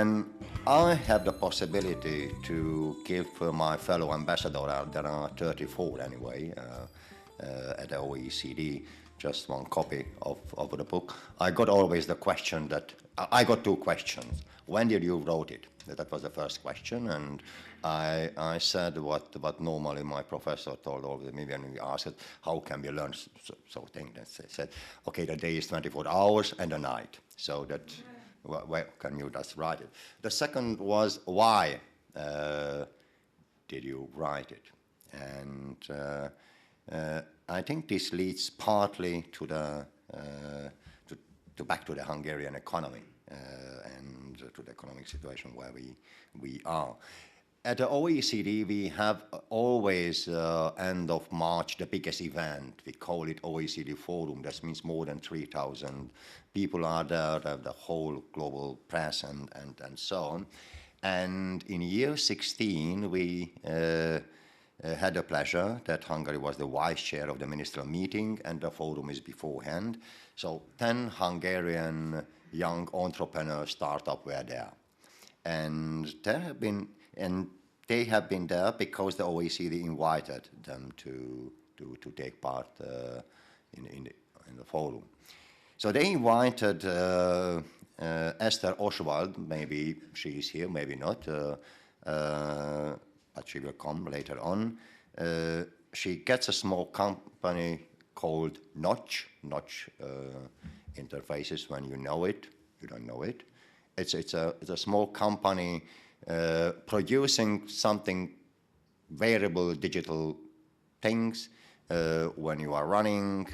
when I had the possibility to give my fellow ambassador, there are 34 anyway, at the OECD, just one copy of the book, I got always the question that, I got two questions. When did you wrote it? That was the first question, and I said what normally my professor told all of me when we asked, how can we learn so things? They said, okay, the day is 24 hours and a night, so that, where can you just write it? The second was, why did you write it? And I think this leads partly to the back to the Hungarian economy and to the economic situation where we are. At the OECD, we have always end of March the biggest event. We call it OECD Forum. That means more than 3,000 people are there, the whole global press and so on. And in year 16, we had the pleasure that Hungary was the vice chair of the ministerial meeting, and the forum is beforehand. So 10 Hungarian young entrepreneurs startups were there. And they have been there because the OECD invited them to take part in the forum. So they invited Esther Oswald, maybe she is here, maybe not, but she will come later on. She gets a small company called Notch interfaces. When you know it, you don't know it. It's a small company producing something variable digital things. When you are running,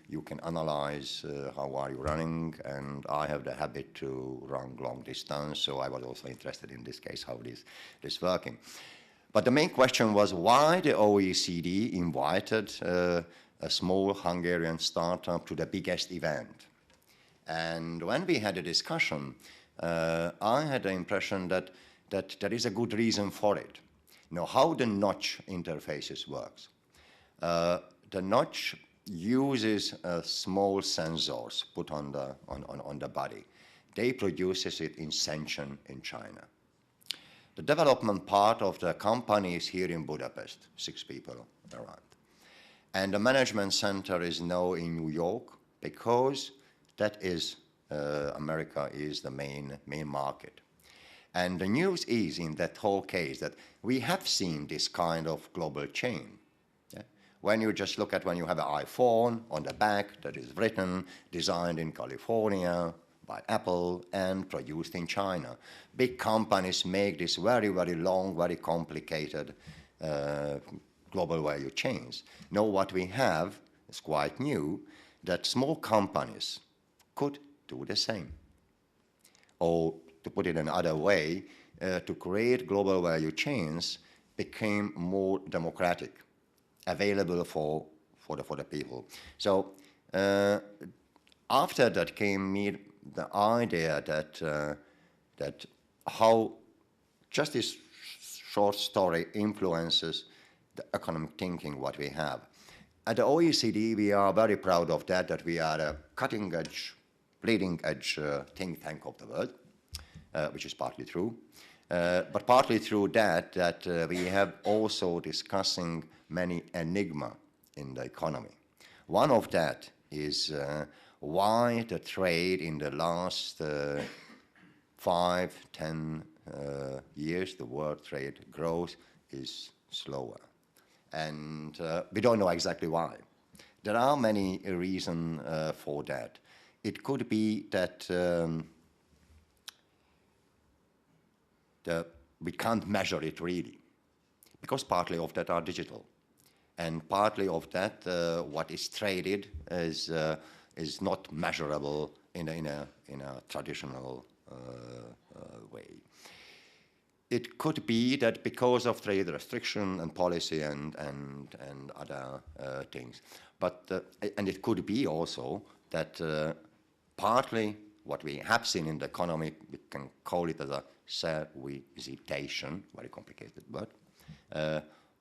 you can analyze how are you running, and I have the habit to run long distance, so I was also interested in this case how this is working. But the main question was why the OECD invited a small Hungarian startup to the biggest event. And when we had a discussion, I had the impression that there is a good reason for it. You know, how the Notch interfaces works. The Notch uses small sensors put on the body. They produces it in Shenzhen in China. The development part of the company is here in Budapest, 6 people around. And the management center is now in New York because that is, America is the main market. And the news is in that whole case that we have seen this kind of global chain. Yeah? When you just look at when you have an iPhone on the back that is written, designed in California by Apple and produced in China. Big companies make this very, very long, very complicated global value chains. Now what we have is quite new, that small companies could do the same. Or to put it another way, to create global value chains became more democratic, available for the people. So after that came me the idea that how just this short story influences the economic thinking what we have. At the OECD, we are very proud of that we are a cutting-edge, bleeding-edge think tank of the world, which is partly true. But partly through that we have also discussing many enigma in the economy. One of that is why the trade in the last 5-10 years, the world trade growth is slower. And we don't know exactly why. There are many reasons for that. It could be that we can't measure it really, because partly of that are digital. And partly of that, what is traded is not measurable in a traditional way. It could be that because of trade restriction and policy and other things, but and it could be also that partly what we have seen in the economy, we can call it as a servitization, very complicated word,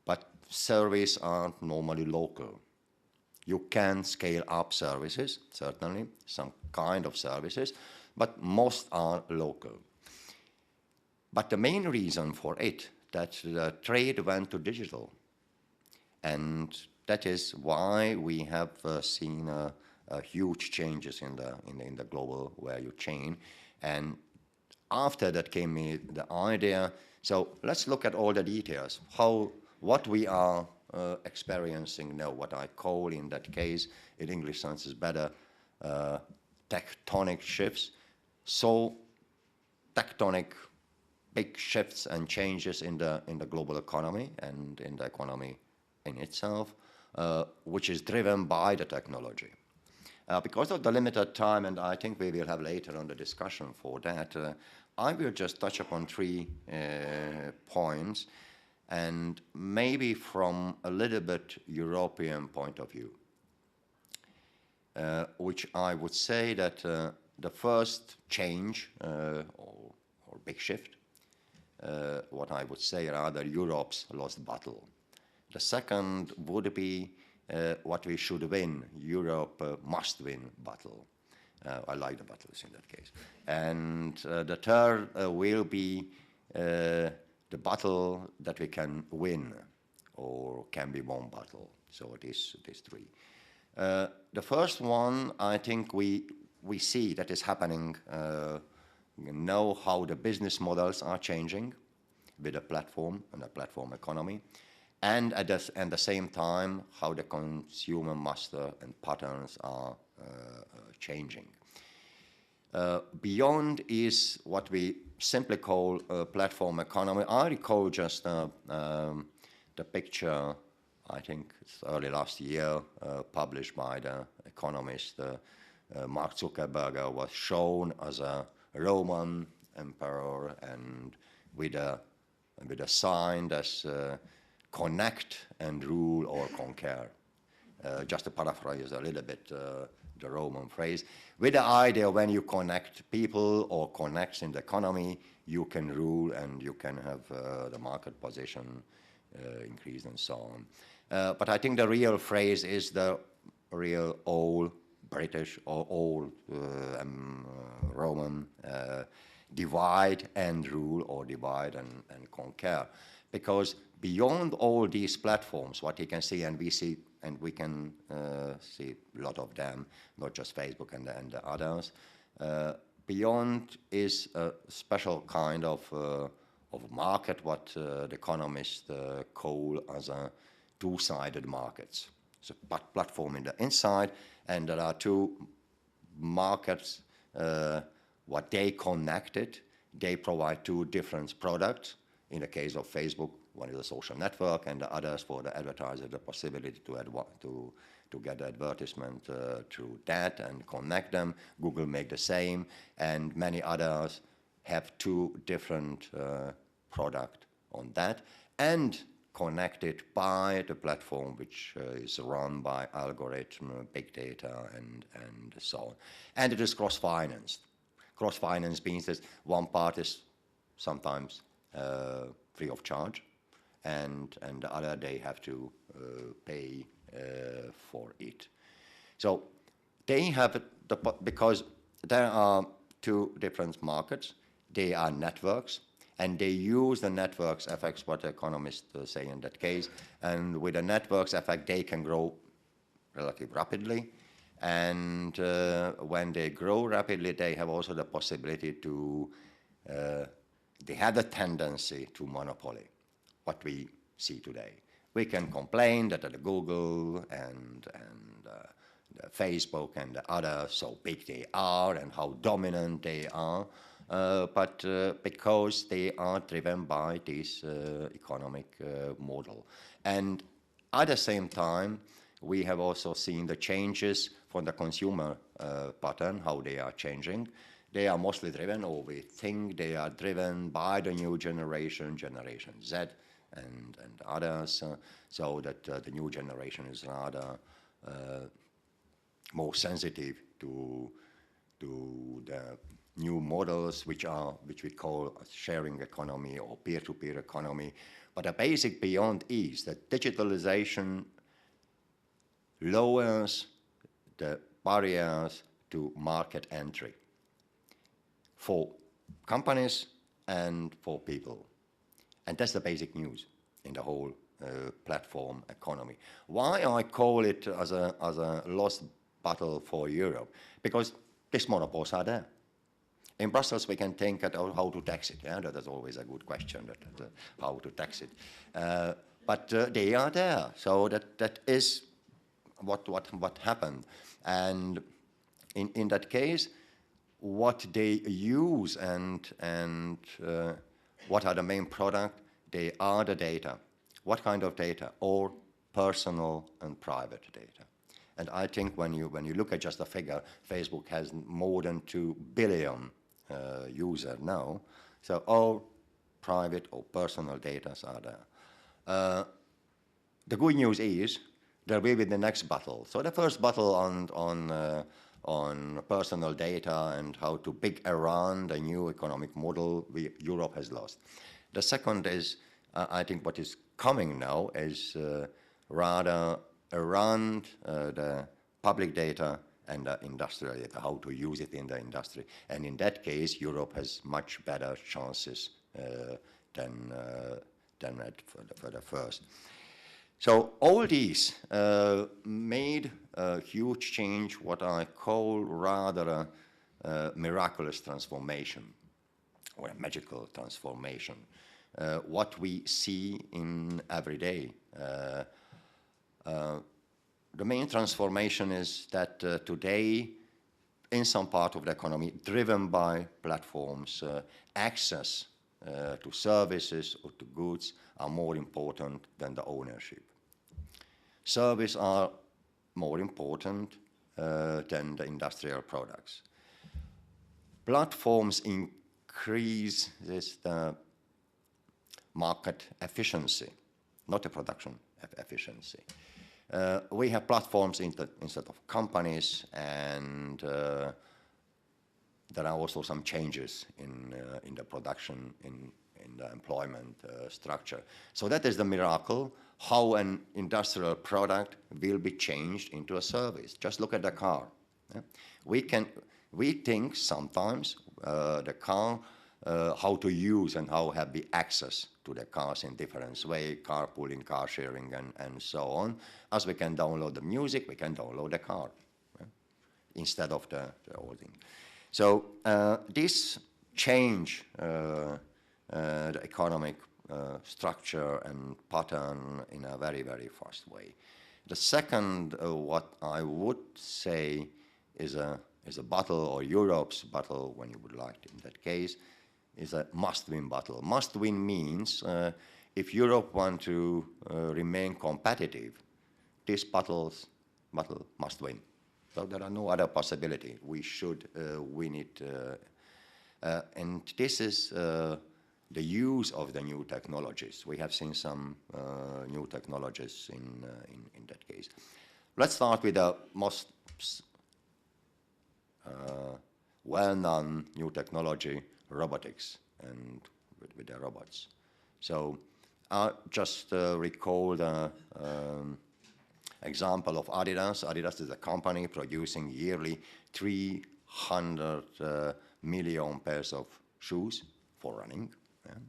but services are normally local. You can scale up services, certainly, some kind of services, but most are local. But the main reason for it, that the trade went to digital. And that is why we have seen huge changes in the global value chain. And after that came the idea, so let's look at all the details, what we are experiencing now, what I call in that case, in English sense is better, tectonic shifts. So tectonic big shifts and changes in the global economy and in the economy in itself, which is driven by the technology. Because of the limited time, and I think we will have later on the discussion for that, I will just touch upon 3 points, and maybe from a little bit European point of view, which I would say that the first change or big shift, what I would say rather Europe's lost battle. The second would be what we should win. Europe must win battle. I like the battles in that case. And the third will be the battle that we can win or can be won battle. So these 3. The first one, I think we see that is happening. Know how the business models are changing with a platform and a platform economy, and at the same time how the consumer muster and patterns are changing. Beyond is what we simply call platform economy. I recall just the picture, I think it's early last year, published by the economist Mark Zuckerberg, was shown as a Roman emperor and with a sign that's connect and rule or conquer. Just to paraphrase a little bit the Roman phrase, with the idea when you connect people or connects in the economy, you can rule and you can have the market position increase and so on. But I think the real phrase is the real old British or old Roman divide and rule or divide and conquer. Because beyond all these platforms, what you can see, and we see, and we can see a lot of them, not just Facebook and the others, beyond is a special kind of market, what the economists call as a two-sided markets. So platform in the inside, and there are 2 markets, what they connected. They provide 2 different products. In the case of Facebook, one is a social network, and the others for the advertiser, the possibility to get the advertisement through that and connect them. Google make the same, and many others have 2 different products on that, and connected by the platform which is run by algorithm, big data, and so on. And it is cross-financed. Cross-finance means that one part is sometimes free of charge, and the other they have to pay for it. So they have because there are 2 different markets. They are networks, and they use the networks effects, what economists say in that case. And with the networks effect, they can grow relatively rapidly. And when they grow rapidly, they have also the possibility to, they have a tendency to monopoly, what we see today. We can complain that the Google and the Facebook and the others, so big they are and how dominant they are, but because they are driven by this economic model. And at the same time, we have also seen the changes from the consumer pattern, how they are changing. They are mostly driven, or we think they are driven by the new generation, Generation Z and others, so that the new generation is rather more sensitive to the new models, which we call sharing economy or peer-to-peer economy. But the basic beyond is that digitalization lowers the barriers to market entry for companies and for people. And that's the basic news in the whole platform economy. Why I call it as a lost battle for Europe? Because these monopoles are there. In Brussels, we can think about how to tax it. Yeah, that is always a good question, how to tax it. But they are there, so that is what happened. And in that case, what they use and what are the main product? They are the data. What kind of data? All personal and private data. And I think when you look at just the figure, Facebook has more than 2 billion users now. So all private or personal data are there. The good news is there will be the next battle. So the first battle on personal data and how to pick around a new economic model, Europe has lost. The second is, I think what is coming now is rather around the public data and the industrial data, how to use it in the industry. And in that case, Europe has much better chances than for the first. So all these made a huge change, what I call rather a miraculous transformation, or a magical transformation, what we see in every day. The main transformation is that today, in some part of the economy, driven by platforms, access to services or to goods are more important than the ownership. Services are more important than the industrial products. Platforms increase the market efficiency, not the production efficiency. We have platforms instead of companies, and there are also some changes in the production, in the employment structure. So that is the miracle, how an industrial product will be changed into a service. Just look at the car. Yeah? We think sometimes the car, how to use and how have the access to the cars in different ways, carpooling, car sharing, and so on. As we can download the music, we can download the car, right? Instead of the old thing. So this change the economic structure and pattern in a very, very fast way. The second, what I would say is a battle, or Europe's battle, when you would like, in that case, is a must-win battle. Must-win means if Europe wants to remain competitive, this battle must win. So there are no other possibility. We should win it. And this is the use of the new technologies. We have seen some new technologies in that case. Let's start with the most well-known new technology, robotics, and with the robots. So I just recall the example of Adidas. Adidas is a company producing yearly 300 million pairs of shoes for running. Yeah.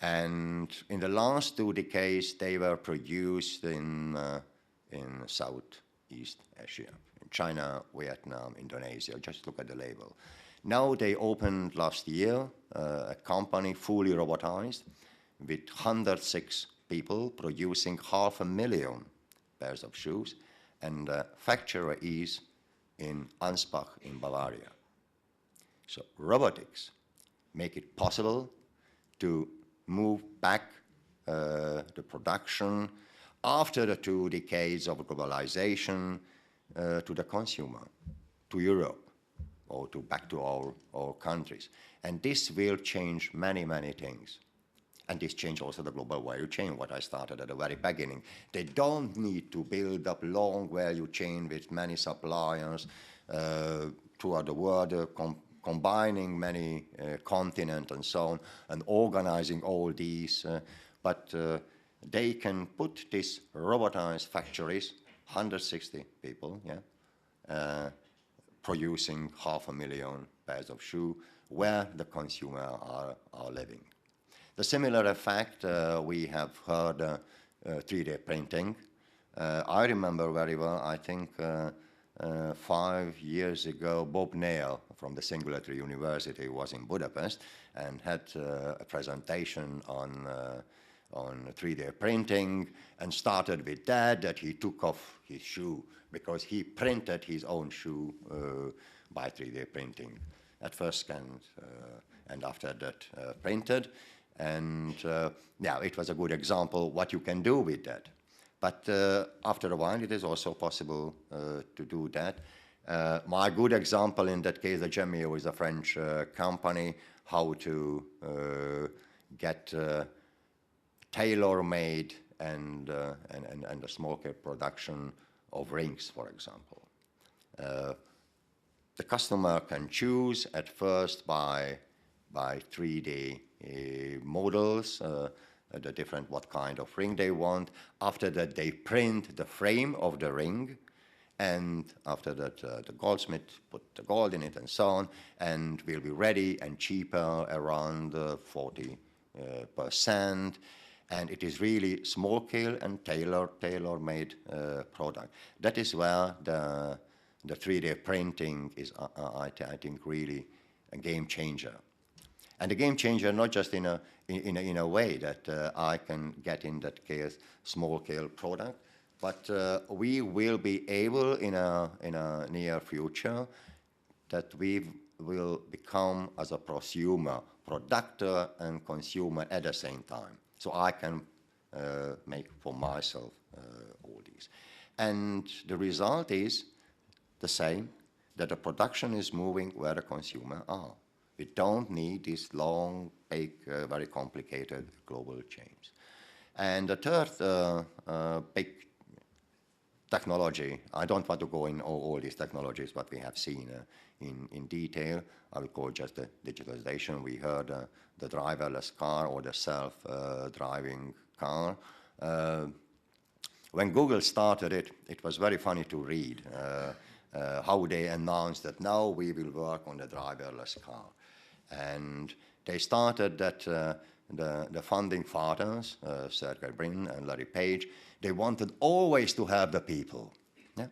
And in the last 2 decades, they were produced in Southeast Asia, in China, Vietnam, Indonesia. Just look at the label. Now they opened last year a company fully robotized with 106 people producing 500,000 pairs of shoes, and the factory is in Ansbach in Bavaria. So robotics make it possible to move back the production after the 2 decades of globalization to the consumer, to Europe, or back to our countries. And this will change many, many things. And this change also the global value chain, what I started at the very beginning. They don't need to build up long value chain with many suppliers throughout the world, combining many continents and so on, and organizing all these. But they can put these robotized factories, 160 people, yeah, producing 500,000 pairs of shoes where the consumer are living. The similar effect we have heard 3D printing. I remember very well, I think 5 years ago, Bob Nail from the Singularity University was in Budapest and had a presentation on 3D printing, and started with that he took off his shoe because he printed his own shoe by 3D printing. At first scanned and after that printed. And yeah, it was a good example what you can do with that. But after a while, it is also possible to do that. My good example in that case, the Gemio is a French company, how to get tailor-made and a small-scale production of rings, for example. The customer can choose at first by 3D models, the different what kind of ring they want. After that, they print the frame of the ring, and after that, the goldsmith put the gold in it and so on, and will be ready and cheaper around 40%. And it is really small scale and tailor-made product. That is where the 3D printing is, I think, really a game changer. And a game changer not just in a way that I can get in that case small scale product, but we will be able in a near future that we will become as a prosumer, productor and consumer at the same time. So I can make for myself all these. And the result is the same, that the production is moving where the consumer are. We don't need these long, big, very complicated global chains. And the third big technology, I don't want to go in all these technologies, but we have seen in detail. I will call just the digitalization. We heard the driverless car or the self-driving car. When Google started it, it was very funny to read how they announced that now we will work on the driverless car. And they started that the founding fathers, Sergey Brin and Larry Page, they wanted always to have the people. Yeah?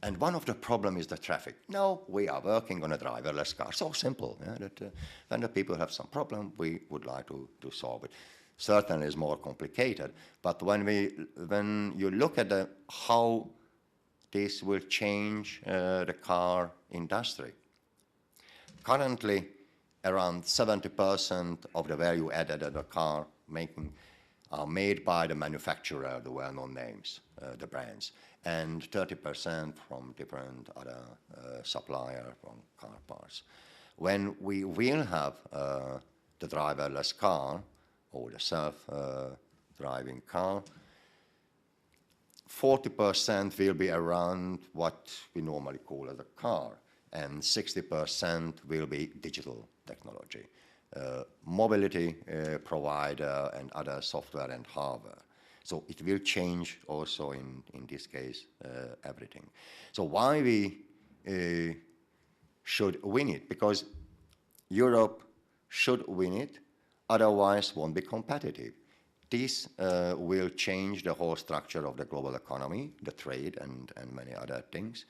And one of the problems is the traffic. No, we are working on a driverless car. So simple. Yeah? That when the people have some problem, we would like to solve it. Certainly it's more complicated, but when you look at how this will change the car industry. Currently, around 70% of the value added at the car making are made by the manufacturer, the well-known names, the brands, and 30% from different other suppliers from car parts. When we will have the driverless car or the self-driving car, 40% will be around what we normally call as a car, and 60% will be digital technology, mobility provider and other software and hardware. So it will change also in this case everything. So why we should win it? Because Europe should win it, otherwise won't be competitive. This will change the whole structure of the global economy, the trade and many other things.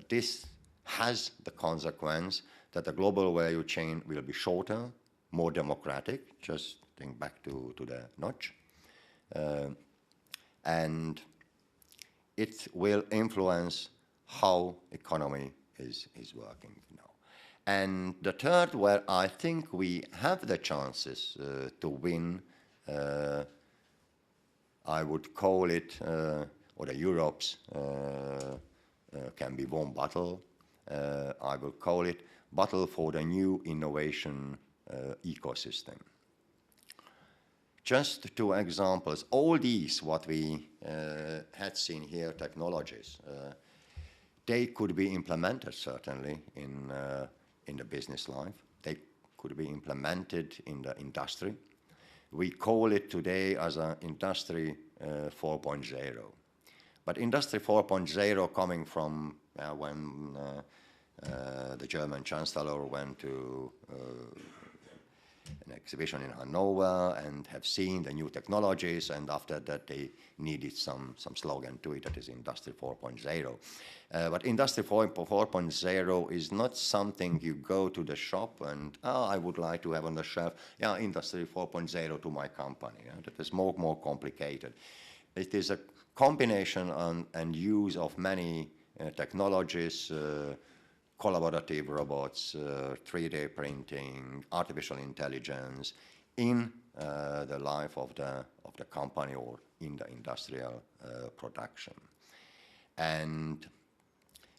This has the consequence that the global value chain will be shorter, more democratic, just think back to the notch. And it will influence how economy is working now. And the third, where I think we have the chances to win, I would call it, or the Europe's can be one battle. I will call it battle for the new innovation ecosystem. Just two examples. All these, what we had seen here, technologies, they could be implemented certainly in the business life. They could be implemented in the industry. We call it today as an Industry 4.0. But Industry 4.0 coming from when the German Chancellor went to an exhibition in Hanover and have seen the new technologies, and after that they needed some slogan to it, that is Industry 4.0. But Industry 4.0 is not something you go to the shop and, I would like to have on the shelf, yeah, Industry 4.0 to my company. Yeah? That is more complicated. It is a combination and use of many technologies, collaborative robots, 3D printing, artificial intelligence in the life of the company or in the industrial production. And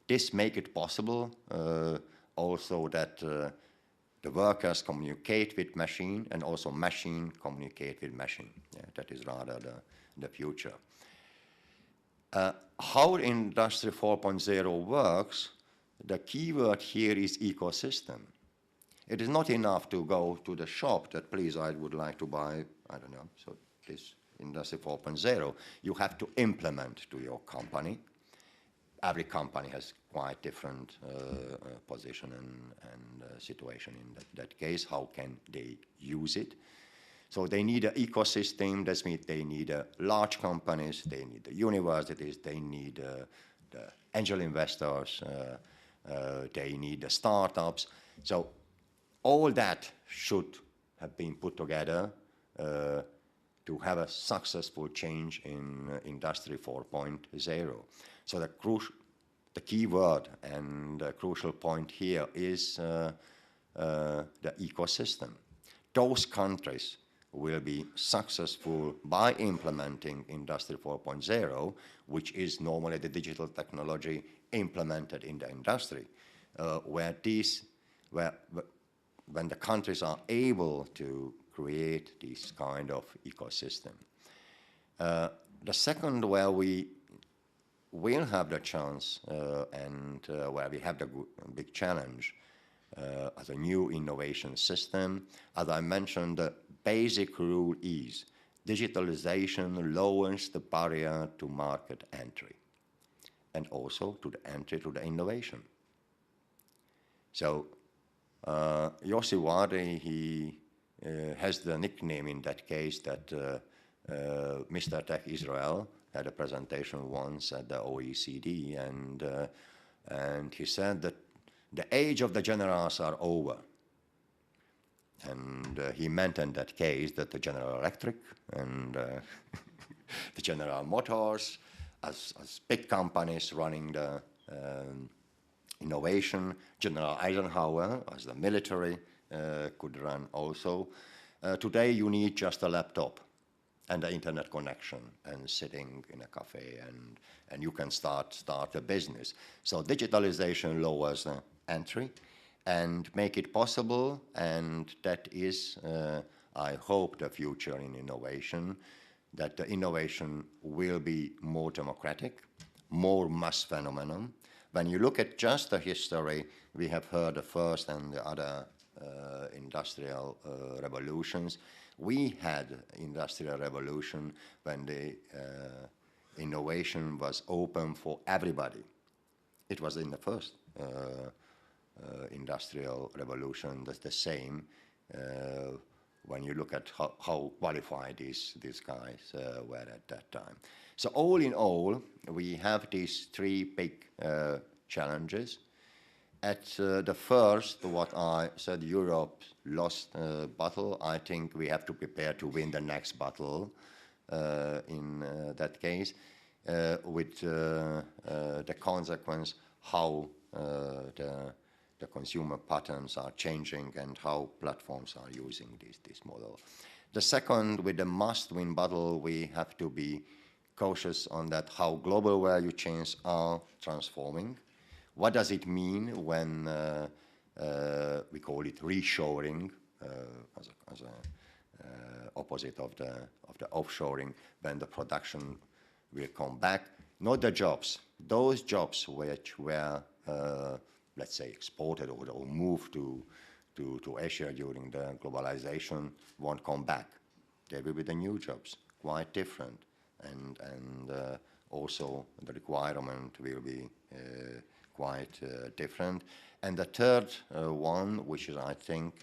this make it possible also that the workers communicate with machine and also machine communicate with machine. Yeah, that is rather the future. How Industry 4.0 works, the key word here is ecosystem. It is not enough to go to the shop that, please, I would like to buy, I don't know, so this Industry 4.0. You have to implement to your company. Every company has quite different position and situation in that case. How can they use it? So they need an ecosystem. That means they need large companies, they need the universities, they need the angel investors, they need the startups. So all that should have been put together to have a successful change in Industry 4.0. So the key word and the crucial point here is the ecosystem. Those countries will be successful by implementing Industry 4.0, which is normally the digital technology implemented in the industry, when the countries are able to create this kind of ecosystem. The second, where we will have the chance and where we have the big challenge as a new innovation system, as I mentioned, the basic rule is digitalization lowers the barrier to market entry and also to the entry to the innovation. So Yossi Wadi, he has the nickname in that case that Mr. Tech Israel had a presentation once at the OECD, and he said that the age of the generals are over. And he meant in that case that the General Electric and the General Motors, as big companies running the innovation, General Eisenhower as the military could run also. Today you need just a laptop and the internet connection and sitting in a cafe and you can start a business. So digitalization lowers the entry and make it possible, and that is, I hope, the future in innovation, that the innovation will be more democratic, more mass phenomenon. When you look at just the history, we have heard the first and the other industrial revolutions. We had industrial revolution when the innovation was open for everybody. It was in the first industrial revolution. That's the same when you look at how qualified these guys were at that time. So all in all, we have these three big challenges. At the first, what I said, Europe lost battle, I think we have to prepare to win the next battle in that case, with the consequence how the consumer patterns are changing and how platforms are using this model. The second, with the must-win battle, we have to be cautious on that, how global value chains are transforming. What does it mean when we call it reshoring as a opposite of the offshoring, when the production will come back? Not the jobs. Those jobs which were, let's say, exported or moved to Asia during the globalization won't come back. They will be the new jobs, quite different. And also the requirement will be quite different. And the third one, which is, I think,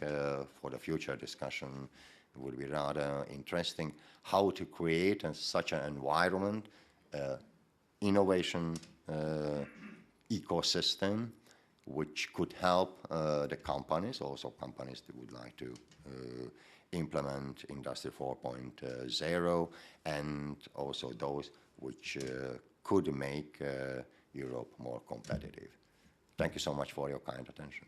for the future discussion, would be rather interesting, how to create such an environment, innovation ecosystem, which could help the companies, also companies that would like to implement Industry 4.0, and also those which could make Europe more competitive. Thank you so much for your kind attention.